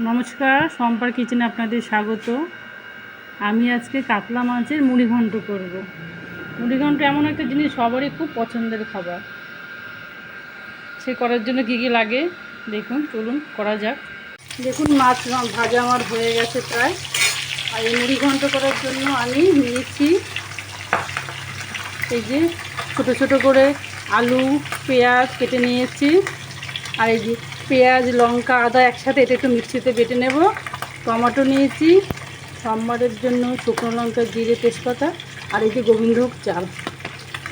নমস্কার, সম্পার কিচেনে আপনাদের স্বাগত। আমি আজকে কাতলা মাছের মুড়িঘণ্ট করব। মুড়িঘণ্ট এমন একটা জিনিস সবারই খুব পছন্দের খাবার। সে করার জন্য কী কী লাগে দেখুন, চলুন করা যাক। দেখুন, মাছ ভাজা আমার হয়ে গেছে প্রায়। আর এই মুড়িঘণ্ট করার জন্য আমি নিয়েছি এই যে ছোটো ছোটো করে আলু পেঁয়াজ কেটে নিয়েছি। আর এই যে পেঁয়াজ লঙ্কা আদা একসাথে এটা একটু মিক্সিতে বেটে নেব। টমেটো নিয়েছি, সম্বারের জন্য শুকনো লঙ্কা জিরে তেজপাতা, আর এই যে গোবিন্দভোগ চাল,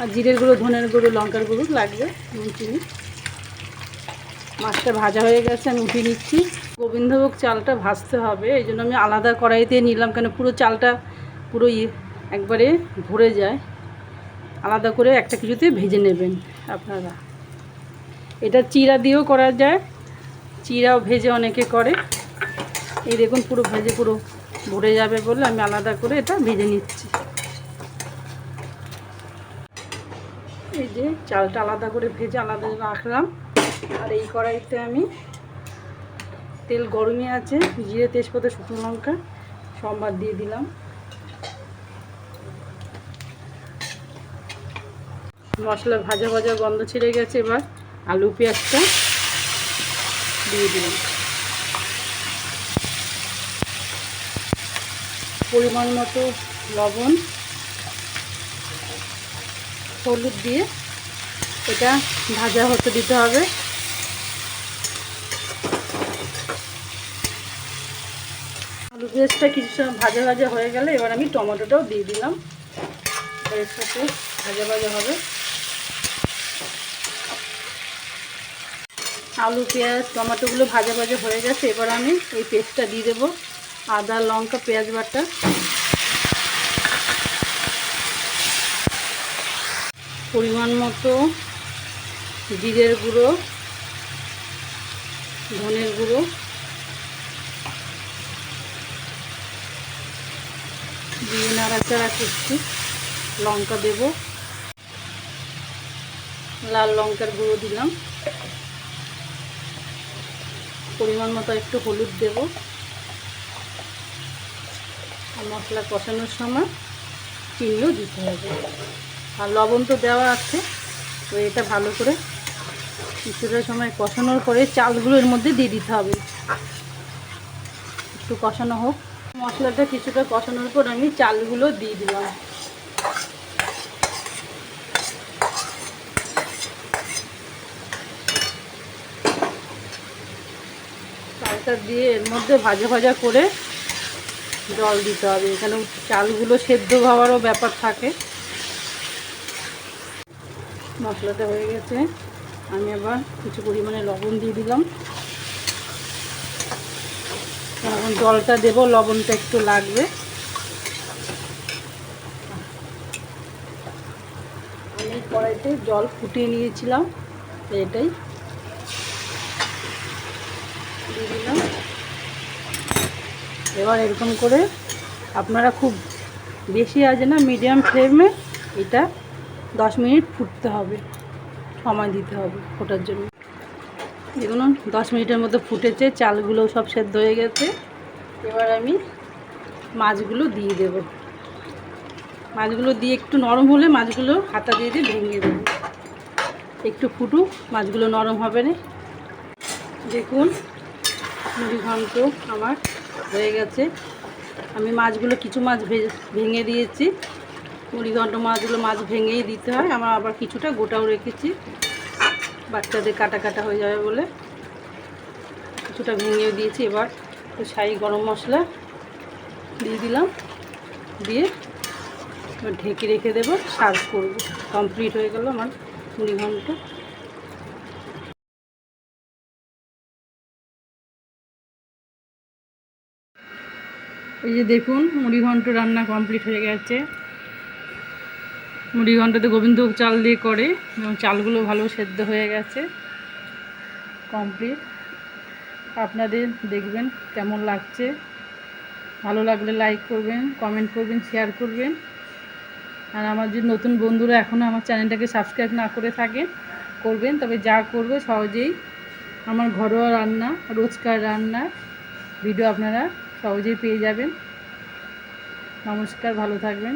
আর জিরের গুঁড়ো ধনের গুঁড়ো লঙ্কার গুঁড়ো লাগবে, নুন চিনি। মাছটা ভাজা হয়ে গেছে, আমি উঠিয়ে নিচ্ছি। গোবিন্দভোগ চালটা ভাজতে হবে, এই জন্য আমি আলাদা কড়াইতে নিলাম, কেন পুরো চালটা পুরো একবারে ভরে যায়। আলাদা করে একটা কিছুতে ভেজে নেবেন আপনারা। এটা চিরা দিয়েও করা যায়, চিরাও ভেজে অনেকে করে। এই দেখুন পুরো ভেজে পুরো ভরে যাবে বলে আমি আলাদা করে এটা ভেজে নিচ্ছি। এই যে চালটা আলাদা করে ভেজে আলাদা রাখলাম। আর এই কড়াইতে আমি তেল গরমই আছে, জিরে তেজপাতা শুকনো লঙ্কা সম্বার দিয়ে দিলাম। মশলা ভাজা ভাজা গন্ধ ছেড়ে গেছে, এবার আলু পেঁয়াজটা দিয়ে দিলাম। পরিমাণ মতো লবণ হলুদ দিয়ে এটা ভাজা হতে দিতে হবে। আলু পেঁয়াজটা কিছু সময় ভাজা ভাজা হয়ে গেলে এবার আমি টমেটোটাও দিয়ে দিলাম, এর সাথে ভাজা ভাজা হবে। আলু পেঁয়াজ টমেটোগুলো ভাজা ভাজা হয়ে গেছে, এবার আমি এই পেস্টটা দিয়ে দেবো। আদা লঙ্কা পেঁয়াজ বাটা, পরিমাণ মতো জিরের গুঁড়ো ধনের গুঁড়ো, দিয়ে নাড়াচাড়া করছি। লঙ্কা দেব, লাল লঙ্কার গুঁড়ো দিলাম, পরিমাণ মতো একটু হলুদ দেব। আর মশলা কষানোর সময় চিনিও দিতে হবে, আর লবণ তো দেওয়া আছে। তো এটা ভালো করে কিছুটা সময় কষানোর পরে চালগুলো এর মধ্যে দিয়ে দিতে হবে। একটু কষানো হোক, মশলাটা কিছুটা কষানোর পর আমি চালগুলো দিয়ে দিলাম। চালটা দিয়ে এর মধ্যে ভাজা ভাজা করে জল দিতে হবে, এখানে চালগুলো সেদ্ধ হওয়ারও ব্যাপার থাকে। মশলাটা হয়ে গেছে, আমি আবার কিছু পরিমাণে লবণ দিয়ে দিলাম। এখন জলটা দেব, লবণটা একটু লাগবে। আমি কড়াইতে জল ফুটিয়ে নিয়েছিলাম, এটাই দিয়ে দিলাম। এবার এরকম করে আপনারা খুব বেশি আছে না, মিডিয়াম ফ্লেমে এটা 10 মিনিট ফুটতে হবে, সময় দিতে হবে ফোটার জন্য। দেখুন 10 মিনিটের মধ্যে ফুটেছে, চালগুলো সব সেদ্ধ হয়ে গেছে। এবার আমি মাছগুলো দিয়ে দেব। মাছগুলো দিয়ে একটু নরম হলে মাছগুলো হাতা দিয়ে ভেঙে দেব। একটু ফুটুক, মাছগুলো নরম হবে না। দেখুন মুড়িঘণ্ট আমার হয়ে গেছে। আমি মাছগুলো কিছু মাছ ভেঙে দিয়েছি। মুড়িঘণ্ট মাছগুলো মাছ ভেঙেই দিতে হয়, আমার আবার কিছুটা গোটাও রেখেছি, বাচ্চাদের কাটা কাটা হয়ে যাবে বলে কিছুটা ভেঙেও দিয়েছি। এবার একটু শাহি গরম মশলা দিয়ে দিলাম, দিয়ে এবার ঢেকে রেখে দেবো, সার্ভ করব। কমপ্লিট হয়ে গেল আমার মুড়িঘণ্ট। এই যে দেখুন মুড়িঘণ্ট রান্না কমপ্লিট হয়ে গেছে। মুড়িঘণ্টতে গোবিন্দভোগ চাল দিয়ে করে এবং চালগুলো ভালো সেদ্ধ হয়ে গেছে, কমপ্লিট। আপনাদের দেখবেন কেমন লাগছে, ভালো লাগলে লাইক করবেন, কমেন্ট করবেন, শেয়ার করবেন। আর আমার যে নতুন বন্ধুরা এখনও আমার চ্যানেলটাকে সাবস্ক্রাইব না করে থাকেন, করবেন। তবে যা করবে সহজেই আমার ঘরোয়া রান্না, রোজকার রান্না ভিডিও আপনারা সহজেই পেয়ে যাবেন। নমস্কার, ভালো থাকবেন।